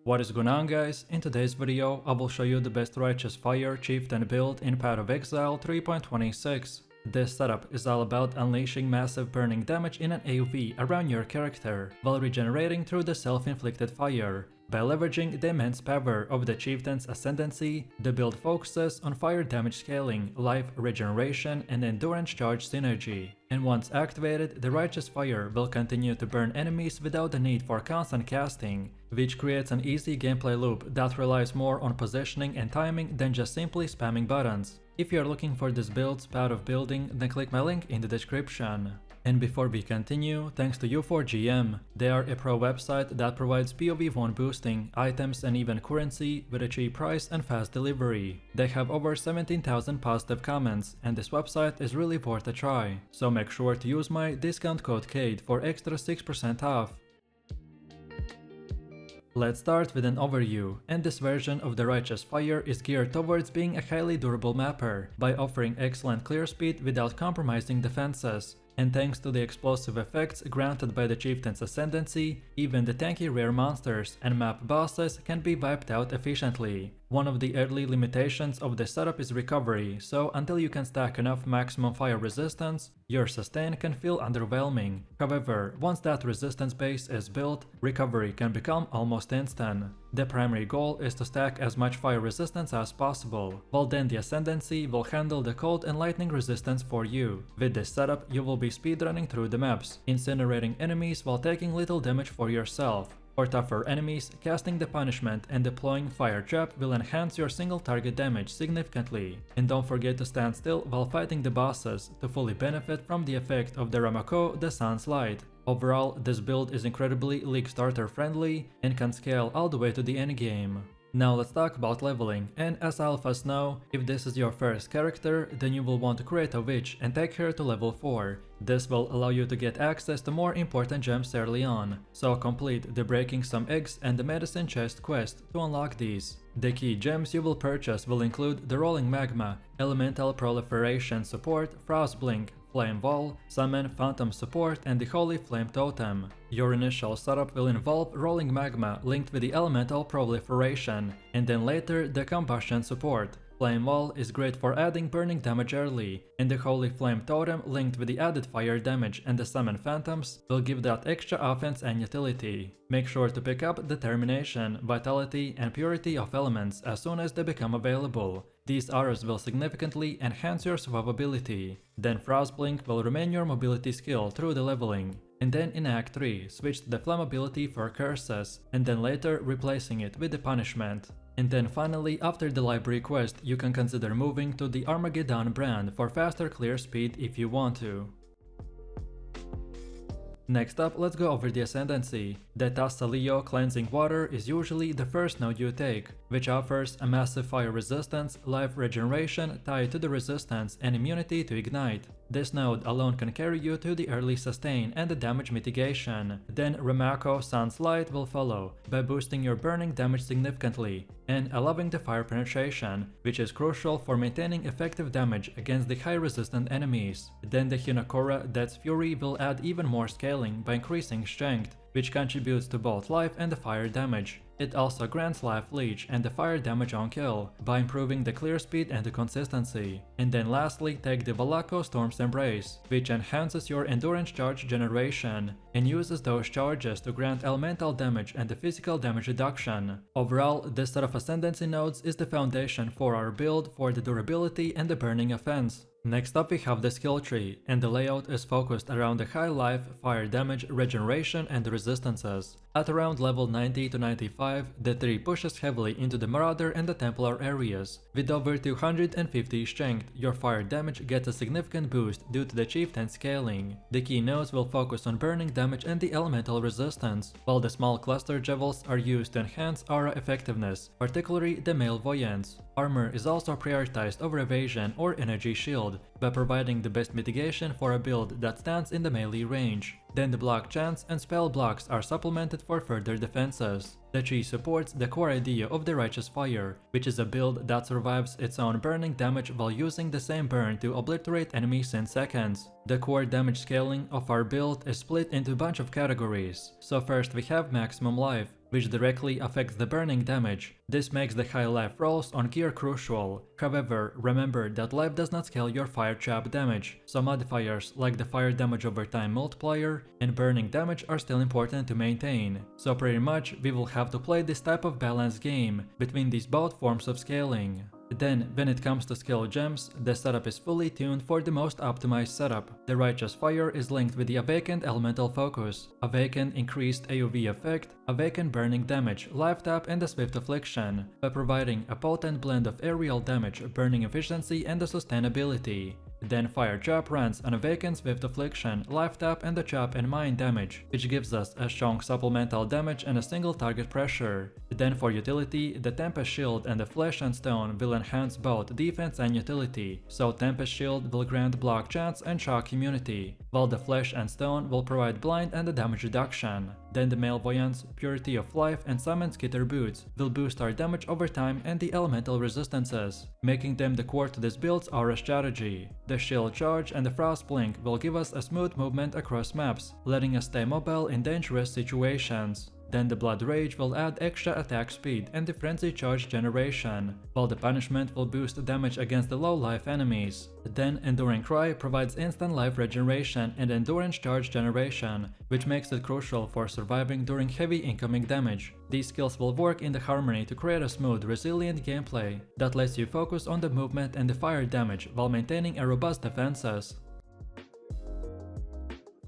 What is going on, guys? In today's video, I will show you the best Righteous Fire Chieftain build in Path of Exile 3.26. This setup is all about unleashing massive burning damage in an AoE around your character, while regenerating through the self-inflicted fire. By leveraging the immense power of the Chieftain's Ascendancy, the build focuses on fire damage scaling, life regeneration, and endurance charge synergy. And once activated, the Righteous Fire will continue to burn enemies without the need for constant casting, which creates an easy gameplay loop that relies more on positioning and timing than just simply spamming buttons. If you are looking for this build's path of building, then click my link in the description. And before we continue, thanks to U4GM, they are a pro website that provides PoE1 boosting, items and even currency with a cheap price and fast delivery. They have over 17,000 positive comments, and this website is really worth a try. So make sure to use my discount code KAID for extra 6% off. Let's start with an overview, and this version of the Righteous Fire is geared towards being a highly durable mapper, by offering excellent clear speed without compromising defenses. And thanks to the explosive effects granted by the Chieftain's Ascendancy, even the tanky rare monsters and map bosses can be wiped out efficiently. One of the early limitations of this setup is recovery, so until you can stack enough maximum fire resistance, your sustain can feel underwhelming. However, once that resistance base is built, recovery can become almost instant. The primary goal is to stack as much fire resistance as possible, while then the Ascendancy will handle the cold and lightning resistance for you. With this setup, you will be speedrunning through the maps, incinerating enemies while taking little damage for yourself. For tougher enemies, casting the punishment and deploying fire trap will enhance your single target damage significantly. And don't forget to stand still while fighting the bosses to fully benefit from the effect of the Ramako, the Sun's Light. Overall, this build is incredibly League starter friendly and can scale all the way to the endgame. Now let's talk about leveling, and as alphas know, if this is your first character, then you will want to create a witch and take her to level 4. This will allow you to get access to more important gems early on, so complete the breaking some eggs and the medicine chest quest to unlock these. The key gems you will purchase will include the Rolling Magma, Elemental Proliferation Support, Frost Blink, Flame Wall, Summon Phantom Support, and the Holy Flame Totem. Your initial setup will involve Rolling Magma linked with the Elemental Proliferation, and then later the Combustion Support. Flame Wall is great for adding burning damage early, and the Holy Flame Totem linked with the added fire damage and the Summon Phantoms will give that extra offense and utility. Make sure to pick up Determination, Vitality, and Purity of Elements as soon as they become available. These auras will significantly enhance your survivability. Then Frostblink will remain your mobility skill through the leveling. And then in Act 3, switch to the Flammability for Curses, and then later replacing it with the Punishment. And then finally, after the library quest, you can consider moving to the Armageddon brand for faster clear speed if you want to. Next up, let's go over the Ascendancy. The Tassalio Cleansing Water is usually the first node you take, which offers a massive fire resistance, life regeneration tied to the resistance, and immunity to ignite. This node alone can carry you to the early sustain and the damage mitigation. Then Ramako Sun's Light will follow, by boosting your burning damage significantly, and allowing the fire penetration, which is crucial for maintaining effective damage against the high resistant enemies. Then the Hinokora Death's Fury will add even more scaling by increasing strength, which contributes to both life and the fire damage. It also grants life leech and the fire damage on kill, by improving the clear speed and the consistency. And then lastly, take the Valako Storm's Embrace, which enhances your endurance charge generation, and uses those charges to grant elemental damage and the physical damage reduction. Overall, this set of Ascendancy nodes is the foundation for our build for the durability and the burning offense. Next up we have the skill tree, and the layout is focused around the high life, fire damage, regeneration, and the resistances. At around level 90 to 95, the tree pushes heavily into the Marauder and the Templar areas. With over 250 strength, your fire damage gets a significant boost due to the Chieftain scaling. The key nodes will focus on burning damage and the elemental resistance, while the small cluster jewels are used to enhance aura effectiveness, particularly the Malevoyance. Armor is also prioritized over evasion or energy shield, by providing the best mitigation for a build that stands in the melee range. Then the block chance and spell blocks are supplemented for further defenses. The Chi supports the core idea of the Righteous Fire, which is a build that survives its own burning damage while using the same burn to obliterate enemies in seconds. The core damage scaling of our build is split into a bunch of categories. So first we have maximum life, which directly affects the burning damage. This makes the high life rolls on gear crucial. However, remember that life does not scale your fire trap damage, so modifiers like the fire damage over time multiplier and burning damage are still important to maintain. So pretty much we will have to play this type of balanced game between these both forms of scaling. Then, when it comes to skill gems, the setup is fully tuned for the most optimized setup. The Righteous Fire is linked with the Awakened Elemental Focus, Awakened Increased AoV Effect, Awakened Burning Damage, Life Tap and the Swift Affliction, by providing a potent blend of aerial damage, burning efficiency and the sustainability. Then Fire Trap runs an Awakened Swift Affliction, Life Tap and the Chop and Mine damage, which gives us a strong supplemental damage and a single target pressure. Then for utility, the Tempest Shield and the Flesh and Stone will enhance both defense and utility, so Tempest Shield will grant block chance and shock immunity, while the Flesh and Stone will provide blind and the damage reduction. Then the Malevoyance, Purity of Life and Summon Skitter Boots will boost our damage over time and the elemental resistances, making them the core to this build's aura strategy. The Shield Charge and the Frost Blink will give us a smooth movement across maps, letting us stay mobile in dangerous situations. Then the Blood Rage will add extra attack speed and the Frenzy Charge generation, while the Punishment will boost damage against the low life enemies. Then Enduring Cry provides instant life regeneration and Endurance Charge generation, which makes it crucial for surviving during heavy incoming damage. These skills will work in the harmony to create a smooth, resilient gameplay that lets you focus on the movement and the fire damage while maintaining a robust defenses.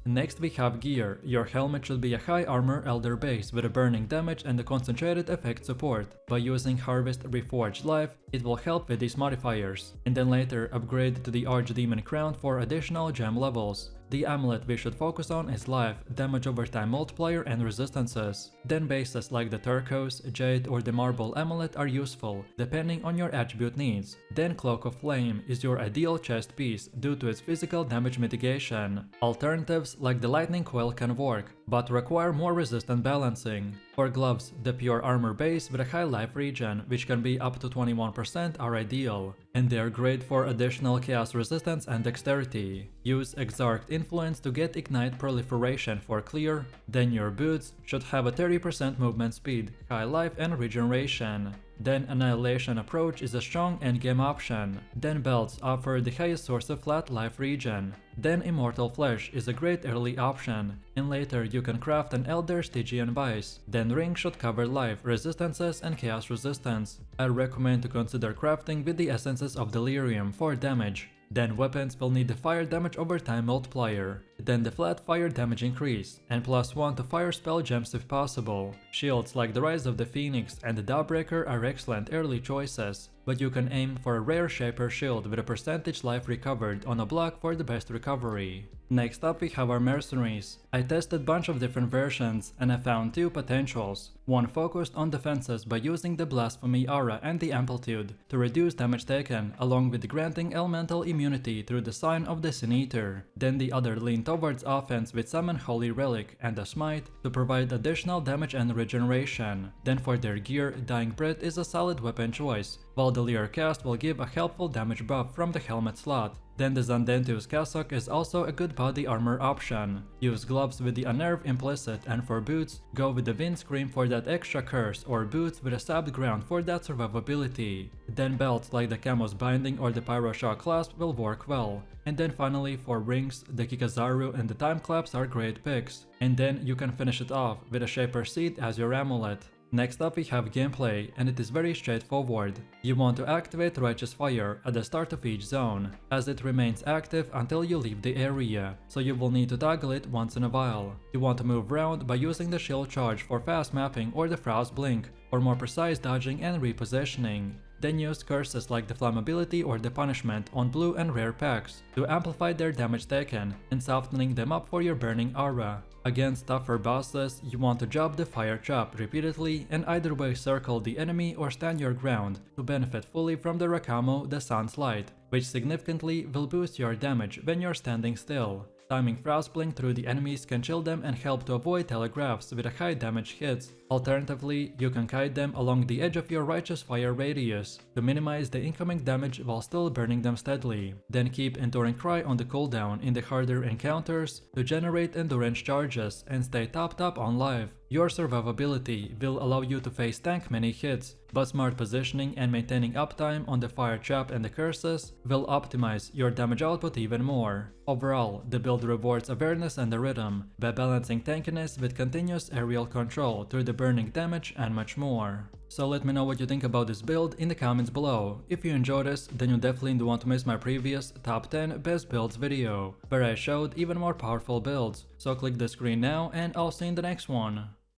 Next we have gear. Your helmet should be a high armor elder base with a burning damage and a concentrated effect support. By using Harvest Reforged Life, it will help with these modifiers, and then later upgrade to the Archdemon Crown for additional gem levels. The amulet we should focus on is life, damage over time multiplier and resistances. Then bases like the turquoise, jade or the marble amulet are useful, depending on your attribute needs. Then Cloak of Flame is your ideal chest piece due to its physical damage mitigation. Alternatives like the lightning coil can work, but require more resistant balancing. For gloves, the pure armor base with a high life regen, which can be up to 21%, are ideal, and they are great for additional chaos resistance and dexterity. Use Exarched Influence to get Ignite Proliferation for clear. Then your boots should have a 30% movement speed, high life and regeneration. Then Annihilation Approach is a strong endgame option. Then belts offer the highest source of flat life regen. Then Immortal Flesh is a great early option, and later you can craft an Elder Stygian Vice. Then rings should cover life, resistances and chaos resistance. I recommend to consider crafting with the essences of Delirium for damage. Then weapons will need the fire damage over time multiplier, then the flat fire damage increase, and +1 to fire spell gems if possible. Shields like the Rise of the Phoenix and the Dawbreaker are excellent early choices, but you can aim for a rare Shaper Shield with a percentage life recovered on a block for the best recovery. Next up we have our Mercenaries. I tested bunch of different versions and I found two potentials. One focused on defenses by using the Blasphemy Aura and the Amplitude to reduce damage taken, along with granting elemental immunity through the Sign of the Sin Eater. Then the other leaned towards offense with Summon Holy Relic and a Smite to provide additional damage and regeneration. Then for their gear, Dying Breath is a solid weapon choice, while the Leer cast will give a helpful damage buff from the helmet slot. Then the Zandentu's Cassock is also a good body armor option. Use gloves with the Unnerve implicit, and for boots, go with the Wind Scream for that extra curse, or boots with a Sapped Ground for that survivability. Then belts like the Camo's Binding or the Pyroshock Clasp will work well. And then finally for rings, the Kikazaru and the Time Claps are great picks. And then you can finish it off with a Shaper Seed as your amulet. Next up we have gameplay, and it is very straightforward. You want to activate Righteous Fire at the start of each zone, as it remains active until you leave the area, so you will need to toggle it once in a while. You want to move around by using the Shield Charge for fast mapping or the Frost Blink, or more precise dodging and repositioning. Then use curses like the Flammability or the Punishment on blue and rare packs to amplify their damage taken and softening them up for your burning aura. Against tougher bosses, you want to job the fire chop repeatedly and either way circle the enemy or stand your ground to benefit fully from the Rakamo, the Sun's Light, which significantly will boost your damage when you're standing still. Timing Frostblink through the enemies can chill them and help to avoid telegraphs with a high damage hits. Alternatively, you can kite them along the edge of your Righteous Fire radius to minimize the incoming damage while still burning them steadily. Then keep Enduring Cry on the cooldown in the harder encounters to generate endurance charges and stay topped up on life. Your survivability will allow you to face tank many hits, but smart positioning and maintaining uptime on the fire trap and the curses will optimize your damage output even more. Overall, the build rewards awareness and the rhythm by balancing tankiness with continuous aerial control through the burning damage and much more. So let me know what you think about this build in the comments below. If you enjoyed this, then you definitely don't want to miss my previous top 10 best builds video, where I showed even more powerful builds. So click the screen now and I'll see you in the next one.